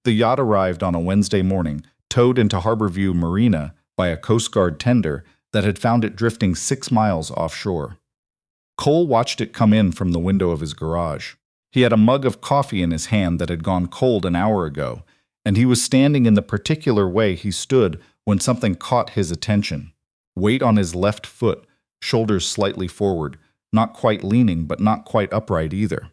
The yacht arrived on a Wednesday morning, towed into Harborview Marina by a Coast Guard tender that had found it drifting 6 miles offshore. Cole watched it come in from the window of his garage. He had a mug of coffee in his hand that had gone cold an hour ago, and he was standing in the particular way he stood when something caught his attention. Weight on his left foot, shoulders slightly forward, not quite leaning but not quite upright either.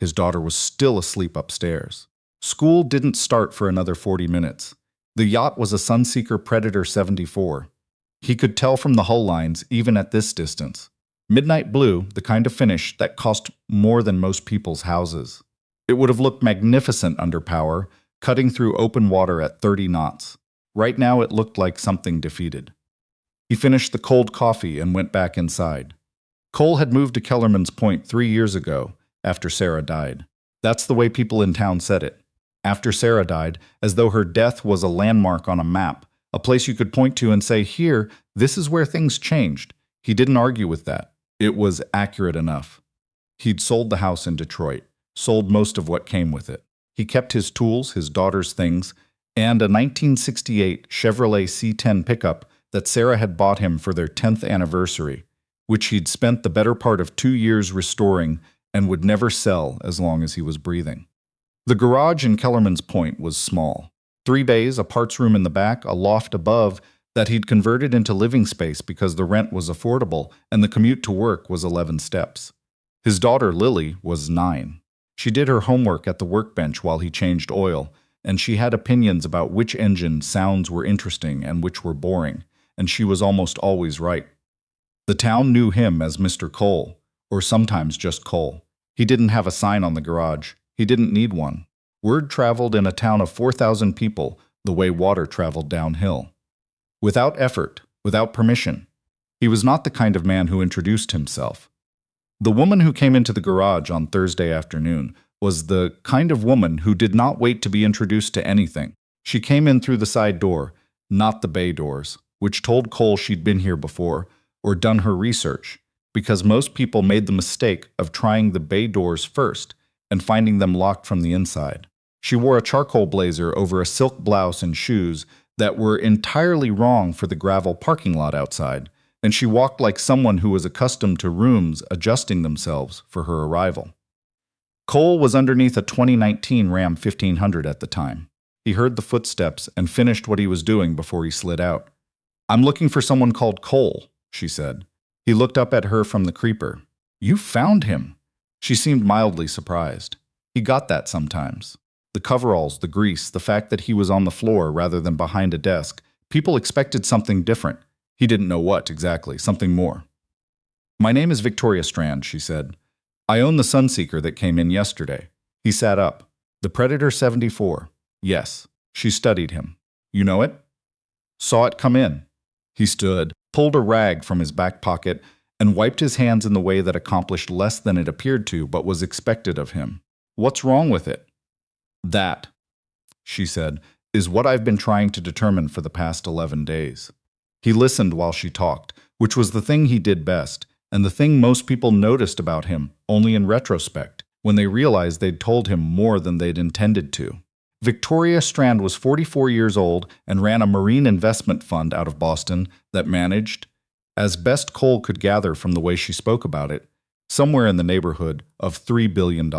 His daughter was still asleep upstairs. School didn't start for another 40 minutes. The yacht was a Sunseeker Predator 74. He could tell from the hull lines even at this distance. Midnight blue, the kind of finish that cost more than most people's houses. It would have looked magnificent under power, cutting through open water at 30 knots. Right now it looked like something defeated. He finished the cold coffee and went back inside. Cole had moved to Kellerman's Point 3 years ago, after Sarah died. That's the way people in town said it. After Sarah died, as though her death was a landmark on a map, a place you could point to and say, here, this is where things changed. He didn't argue with that. It was accurate enough. He'd sold the house in Detroit, sold most of what came with it. He kept his tools, his daughter's things, and a 1968 Chevrolet C10 pickup that Sarah had bought him for their 10th anniversary, which he'd spent the better part of 2 years restoring and would never sell as long as he was breathing. The garage in Kellerman's Point was small. 3 bays, a parts room in the back, a loft above that he'd converted into living space because the rent was affordable and the commute to work was 11 steps. His daughter, Lily, was 9. She did her homework at the workbench while he changed oil, and she had opinions about which engine sounds were interesting and which were boring, and she was almost always right. The town knew him as Mr. Cole, or sometimes just Cole. He didn't have a sign on the garage. He didn't need one. Word traveled in a town of 4,000 people the way water traveled downhill. Without effort, without permission. He was not the kind of man who introduced himself. The woman who came into the garage on Thursday afternoon was the kind of woman who did not wait to be introduced to anything. She came in through the side door, not the bay doors, which told Cole she'd been here before or done her research, because most people made the mistake of trying the bay doors first and finding them locked from the inside. She wore a charcoal blazer over a silk blouse and shoes that were entirely wrong for the gravel parking lot outside, and she walked like someone who was accustomed to rooms adjusting themselves for her arrival. Cole was underneath a 2019 Ram 1500 at the time. He heard the footsteps and finished what he was doing before he slid out. "I'm looking for someone called Cole," she said. He looked up at her from the creeper. "You found him." She seemed mildly surprised. He got that sometimes. The coveralls, the grease, the fact that he was on the floor rather than behind a desk. People expected something different. He didn't know what exactly, something more. "My name is Victoria Strand," she said. "I own the Sunseeker that came in yesterday." He sat up. "The Predator 74. Yes." She studied him. "You know it?" "Saw it come in." He stood, pulled a rag from his back pocket, and wiped his hands in the way that accomplished less than it appeared to but was expected of him. "What's wrong with it?" "That," she said, "is what I've been trying to determine for the past 11 days. He listened while she talked, which was the thing he did best, and the thing most people noticed about him only in retrospect, when they realized they'd told him more than they'd intended to. Victoria Strand was 44 years old and ran a marine investment fund out of Boston that managed, as best Cole could gather from the way she spoke about it, somewhere in the neighborhood of $3 billion.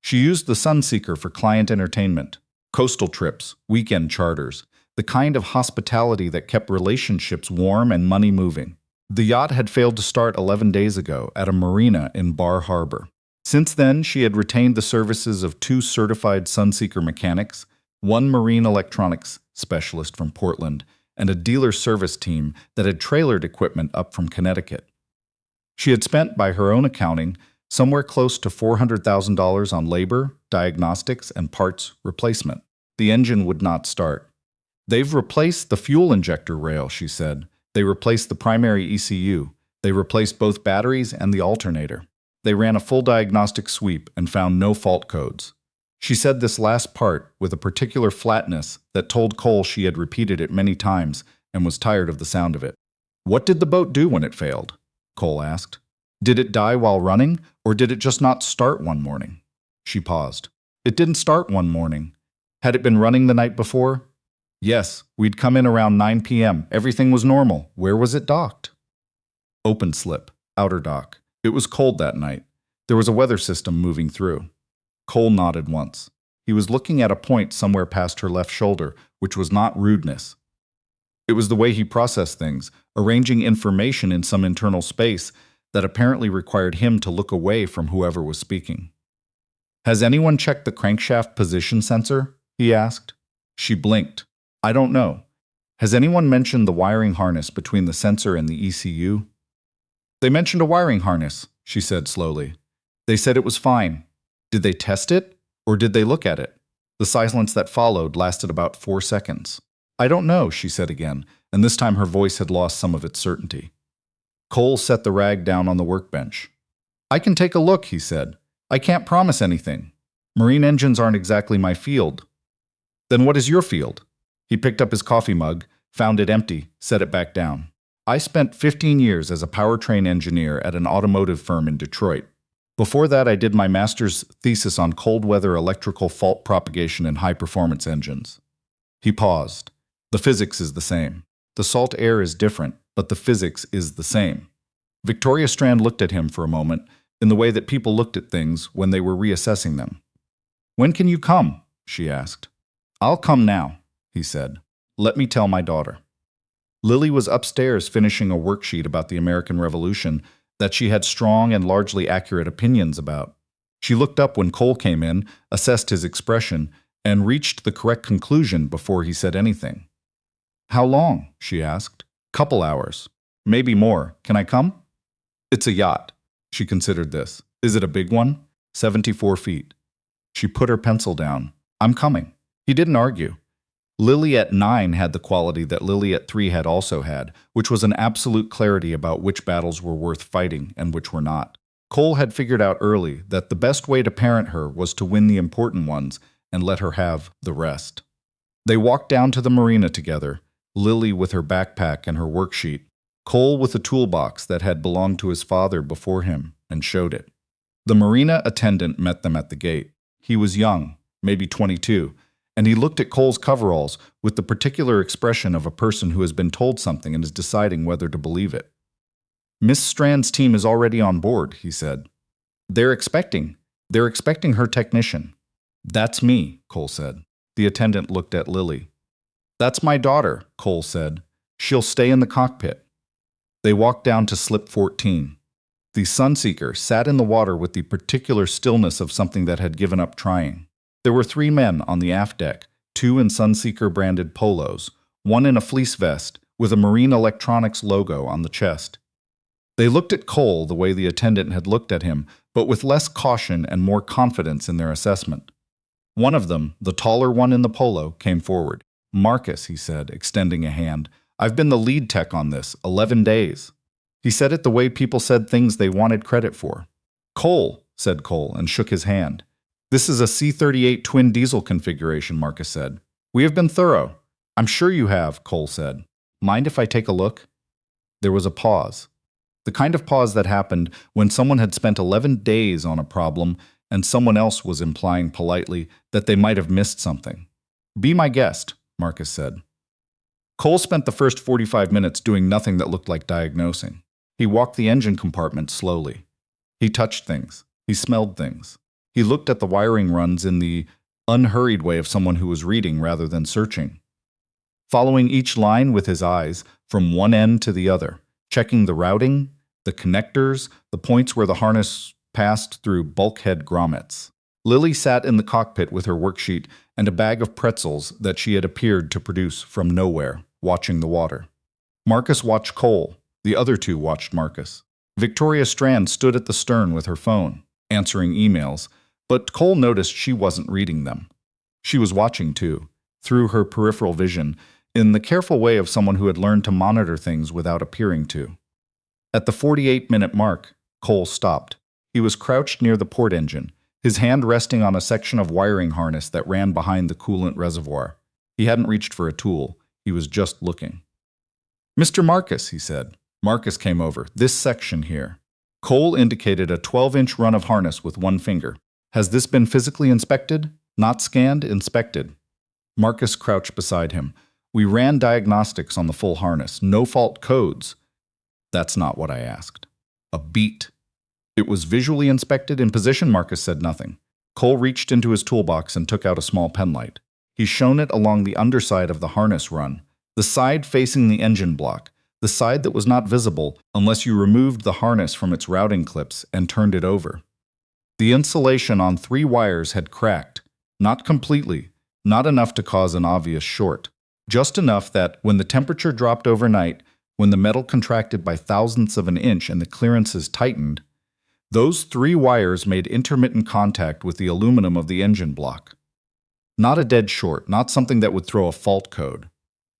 She used the Sunseeker for client entertainment, coastal trips, weekend charters, the kind of hospitality that kept relationships warm and money moving. The yacht had failed to start 11 days ago at a marina in Bar Harbor. Since then, she had retained the services of 2 certified Sunseeker mechanics, 1 marine electronics specialist from Portland, and a dealer service team that had trailered equipment up from Connecticut. She had spent, by her own accounting, somewhere close to $400,000 on labor, diagnostics, and parts replacement. The engine would not start. "They've replaced the fuel injector rail," she said. "They replaced the primary ECU. They replaced both batteries and the alternator. They ran a full diagnostic sweep and found no fault codes." She said this last part with a particular flatness that told Cole she had repeated it many times and was tired of the sound of it. "What did the boat do when it failed?" Cole asked. "Did it die while running, or did it just not start one morning?" She paused. "It didn't start one morning. Had it been running the night before? Yes, we'd come in around 9 p.m. Everything was normal. Where was it docked? Open slip, outer dock. It was cold that night. There was a weather system moving through. Cole nodded once. He was looking at a point somewhere past her left shoulder, which was not rudeness. It was the way he processed things, arranging information in some internal space that apparently required him to look away from whoever was speaking. Has anyone checked the crankshaft position sensor? He asked. She blinked. I don't know. Has anyone mentioned the wiring harness between the sensor and the ECU? They mentioned a wiring harness, she said slowly. They said it was fine. Did they test it, or did they look at it? The silence that followed lasted about 4 seconds. I don't know, she said again, and this time her voice had lost some of its certainty. Cole set the rag down on the workbench. I can take a look, he said. I can't promise anything. Marine engines aren't exactly my field. Then what is your field? He picked up his coffee mug, found it empty, set it back down. I spent 15 years as a powertrain engineer at an automotive firm in Detroit. Before that, I did my master's thesis on cold weather electrical fault propagation in high-performance engines. He paused. The physics is the same. The salt air is different, but the physics is the same. Victoria Strand looked at him for a moment, in the way that people looked at things when they were reassessing them. When can you come? She asked. I'll come now, he said. Let me tell my daughter. Lily was upstairs finishing a worksheet about the American Revolution that she had strong and largely accurate opinions about. She looked up when Cole came in, assessed his expression, and reached the correct conclusion before he said anything. How long? She asked. Couple hours. Maybe more. Can I come? It's a yacht. She considered this. Is it a big one? 74 feet. She put her pencil down. I'm coming. He didn't argue. Lily at 9 had the quality that Lily at 3 had also had, which was an absolute clarity about which battles were worth fighting and which were not. Cole had figured out early that the best way to parent her was to win the important ones and let her have the rest. They walked down to the marina together, Lily with her backpack and her worksheet, Cole with a toolbox that had belonged to his father before him and showed it. The marina attendant met them at the gate. He was young, maybe 22, and he looked at Cole's coveralls with the particular expression of a person who has been told something and is deciding whether to believe it. Miss Strand's team is already on board, he said. They're expecting her technician. That's me, Cole said. The attendant looked at Lily. That's my daughter, Cole said. She'll stay in the cockpit. They walked down to slip 14. The Sunseeker sat in the water with the particular stillness of something that had given up trying. There were 3 men on the aft deck, 2 in Sunseeker-branded polos, 1 in a fleece vest with a Marine Electronics logo on the chest. They looked at Cole the way the attendant had looked at him, but with less caution and more confidence in their assessment. One of them, the taller one in the polo, came forward. Marcus, he said, extending a hand. I've been the lead tech on this, 11 days. He said it the way people said things they wanted credit for. Cole, said Cole, and shook his hand. This is a C-38 twin diesel configuration, Marcus said. We have been thorough. I'm sure you have, Cole said. Mind if I take a look? There was a pause. The kind of pause that happened when someone had spent 11 days on a problem and someone else was implying politely that they might have missed something. Be my guest, Marcus said. Cole spent the first 45 minutes doing nothing that looked like diagnosing. He walked the engine compartment slowly. He touched things. He smelled things. He looked at the wiring runs in the unhurried way of someone who was reading rather than searching. Following each line with his eyes from one end to the other, checking the routing, the connectors, the points where the harness passed through bulkhead grommets. Lily sat in the cockpit with her worksheet and a bag of pretzels that she had appeared to produce from nowhere, watching the water. Marcus watched Cole. The other 2 watched Marcus. Victoria Strand stood at the stern with her phone, answering emails, but Cole noticed she wasn't reading them. She was watching too, through her peripheral vision, in the careful way of someone who had learned to monitor things without appearing to. At the 48-minute mark, Cole stopped. He was crouched near the port engine, his hand resting on a section of wiring harness that ran behind the coolant reservoir. He hadn't reached for a tool. He was just looking. Mr. Marcus, he said. Marcus came over. This section here. Cole indicated a 12-inch run of harness with one finger. Has this been physically inspected? Not scanned, inspected. Marcus crouched beside him. We ran diagnostics on the full harness, no fault codes. That's not what I asked. A beat. It was visually inspected in position. Marcus said nothing. Cole reached into his toolbox and took out a small penlight. He shone it along the underside of the harness run, the side facing the engine block, the side that was not visible unless you removed the harness from its routing clips and turned it over. The insulation on 3 wires had cracked, not completely, not enough to cause an obvious short, just enough that when the temperature dropped overnight, when the metal contracted by thousandths of an inch and the clearances tightened, those 3 wires made intermittent contact with the aluminum of the engine block. Not a dead short, not something that would throw a fault code.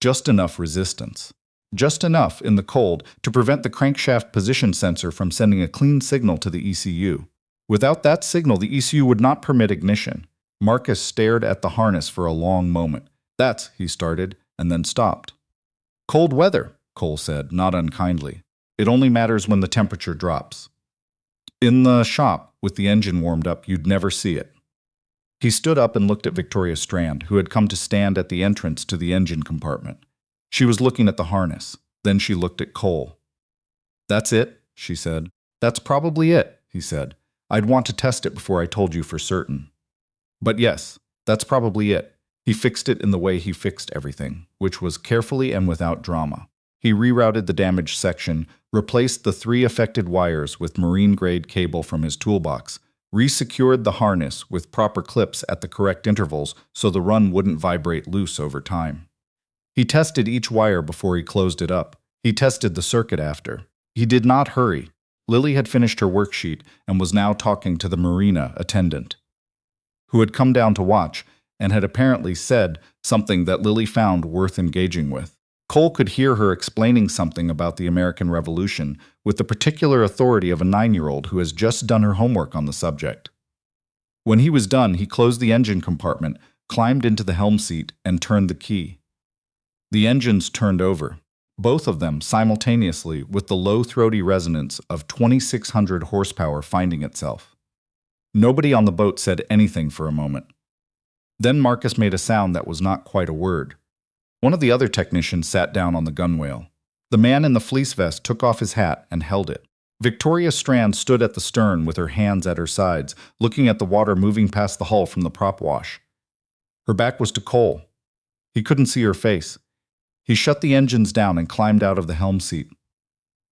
Just enough resistance. Just enough in the cold to prevent the crankshaft position sensor from sending a clean signal to the ECU. Without that signal, the ECU would not permit ignition. Marcus stared at the harness for a long moment. That's, he started, and then stopped. Cold weather, Cole said, not unkindly. It only matters when the temperature drops. In the shop, with the engine warmed up, you'd never see it. He stood up and looked at Victoria Strand, who had come to stand at the entrance to the engine compartment. She was looking at the harness. Then she looked at Cole. That's it, she said. That's probably it, he said. I'd want to test it before I told you for certain. But yes, that's probably it. He fixed it in the way he fixed everything, which was carefully and without drama. He rerouted the damaged section, replaced the 3 affected wires with marine-grade cable from his toolbox, resecured the harness with proper clips at the correct intervals so the run wouldn't vibrate loose over time. He tested each wire before he closed it up. He tested the circuit after. He did not hurry. Lily had finished her worksheet and was now talking to the marina attendant, who had come down to watch and had apparently said something that Lily found worth engaging with. Cole could hear her explaining something about the American Revolution with the particular authority of a 9-year-old who has just done her homework on the subject. When he was done, he closed the engine compartment, climbed into the helm seat, and turned the key. The engines turned over, both of them simultaneously, with the low throaty resonance of 2,600 horsepower finding itself. Nobody on the boat said anything for a moment. Then Marcus made a sound that was not quite a word. One of the other technicians sat down on the gunwale. The man in the fleece vest took off his hat and held it. Victoria Strand stood at the stern with her hands at her sides, looking at the water moving past the hull from the prop wash. Her back was to Cole. He couldn't see her face. He shut the engines down and climbed out of the helm seat.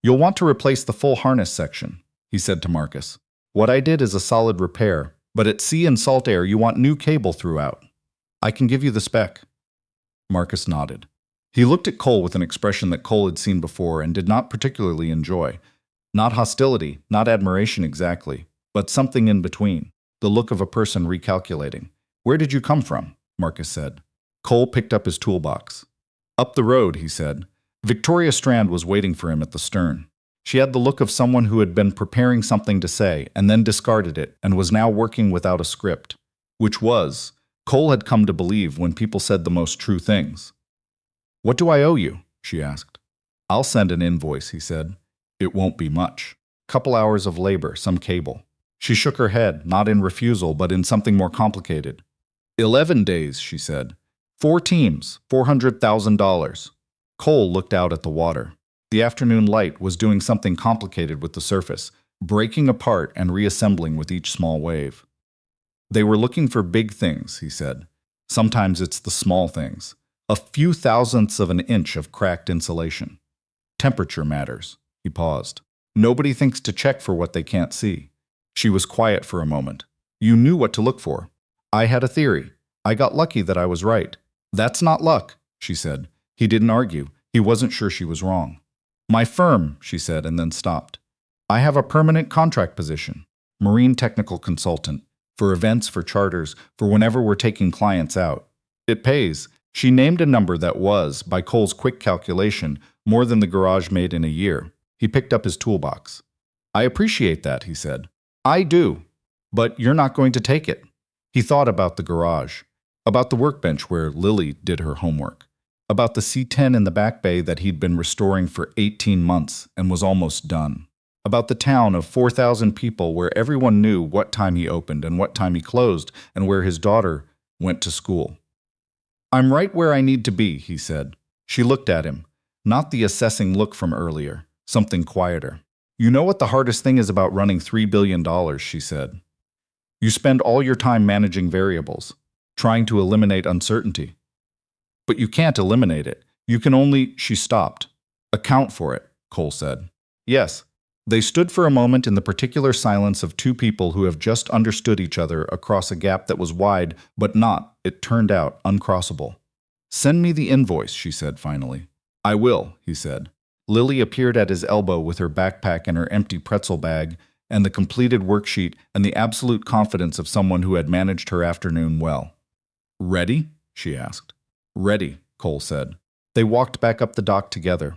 "You'll want to replace the full harness section," he said to Marcus. "What I did is a solid repair, but at sea and salt air you want new cable throughout. I can give you the spec." Marcus nodded. He looked at Cole with an expression that Cole had seen before and did not particularly enjoy. Not hostility, not admiration exactly, but something in between, the look of a person recalculating. "Where did you come from?" Marcus said. Cole picked up his toolbox. "Up the road," he said. Victoria Strand was waiting for him at the stern. She had the look of someone who had been preparing something to say and then discarded it and was now working without a script, which was, Cole had come to believe when people said the most true things. "What do I owe you?" she asked. "I'll send an invoice," he said. "It won't be much. Couple hours of labor, some cable." She shook her head, not in refusal, but in something more complicated. 11 days, she said. 4 teams, $400,000. Cole looked out at the water. The afternoon light was doing something complicated with the surface, breaking apart and reassembling with each small wave. "They were looking for big things," he said. "Sometimes it's the small things. A few thousandths of an inch of cracked insulation. Temperature matters." He paused. "Nobody thinks to check for what they can't see." She was quiet for a moment. "You knew what to look for." "I had a theory. I got lucky that I was right." "That's not luck," she said. He didn't argue. He wasn't sure she was wrong. "My firm," she said, and then stopped. "I have a permanent contract position. Marine technical consultant. For events, for charters, for whenever we're taking clients out. It pays." She named a number that was, by Cole's quick calculation, more than the garage made in a year. He picked up his toolbox. "I appreciate that," he said. "I do. But you're not going to take it." He thought about the garage, about the workbench where Lily did her homework, about the C-10 in the back bay that he'd been restoring for 18 months and was almost done, about the town of 4,000 people where everyone knew what time he opened and what time he closed and where his daughter went to school. I'm right where I need to be, he said. She looked at him, not the assessing look from earlier, something quieter. You know what the hardest thing is about running $3 billion, she said. You spend all your time managing variables, trying to eliminate uncertainty. But you can't eliminate it. You can only, she stopped. Account for it, Cole said. Yes. They stood for a moment in the particular silence of two people who have just understood each other across a gap that was wide, but not, it turned out, uncrossable. Send me the invoice, she said finally. I will, he said. Lily appeared at his elbow with her backpack and her empty pretzel bag, and the completed worksheet and the absolute confidence of someone who had managed her afternoon well. Ready? She asked. Ready, Cole said. They walked back up the dock together,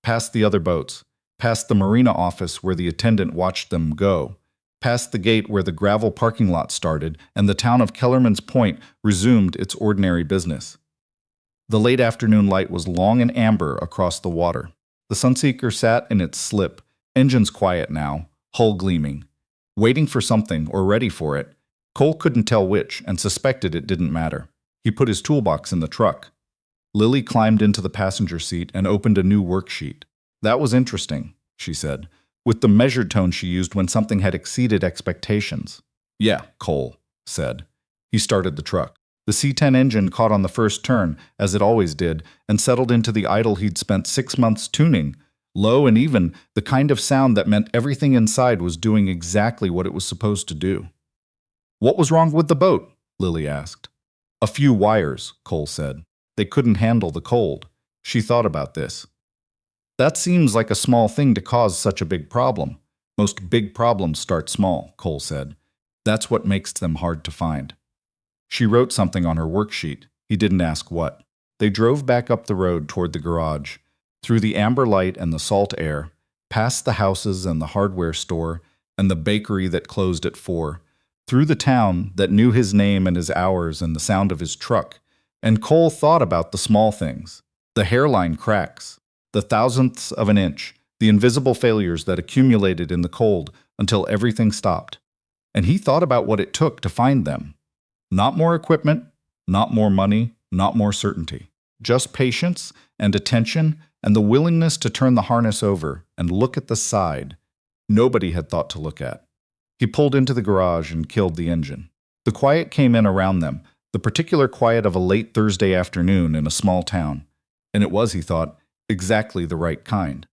past the other boats, past the marina office where the attendant watched them go, past the gate where the gravel parking lot started, and the town of Kellerman's Point resumed its ordinary business. The late afternoon light was long and amber across the water. The Sunseeker sat in its slip, engines quiet now, hull gleaming, waiting for something or ready for it. Cole couldn't tell which and suspected it didn't matter. He put his toolbox in the truck. Lily climbed into the passenger seat and opened a new worksheet. That was interesting, she said, with the measured tone she used when something had exceeded expectations. Yeah, Cole said. He started the truck. The C10 engine caught on the first turn, as it always did, and settled into the idle he'd spent 6 months tuning. Low and even, the kind of sound that meant everything inside was doing exactly what it was supposed to do. What was wrong with the boat? Lily asked. A few wires, Cole said. They couldn't handle the cold. She thought about this. That seems like a small thing to cause such a big problem. Most big problems start small, Cole said. That's what makes them hard to find. She wrote something on her worksheet. He didn't ask what. They drove back up the road toward the garage, through the amber light and the salt air, past the houses and the hardware store and the bakery that closed at 4, through the town that knew his name and his hours and the sound of his truck. And Cole thought about the small things, the hairline cracks, the thousandths of an inch, the invisible failures that accumulated in the cold until everything stopped. And he thought about what it took to find them. Not more equipment, not more money, not more certainty. Just patience and attention and the willingness to turn the harness over and look at the side nobody had thought to look at. He pulled into the garage and killed the engine. The quiet came in around them, the particular quiet of a late Thursday afternoon in a small town. And it was, he thought, exactly the right kind.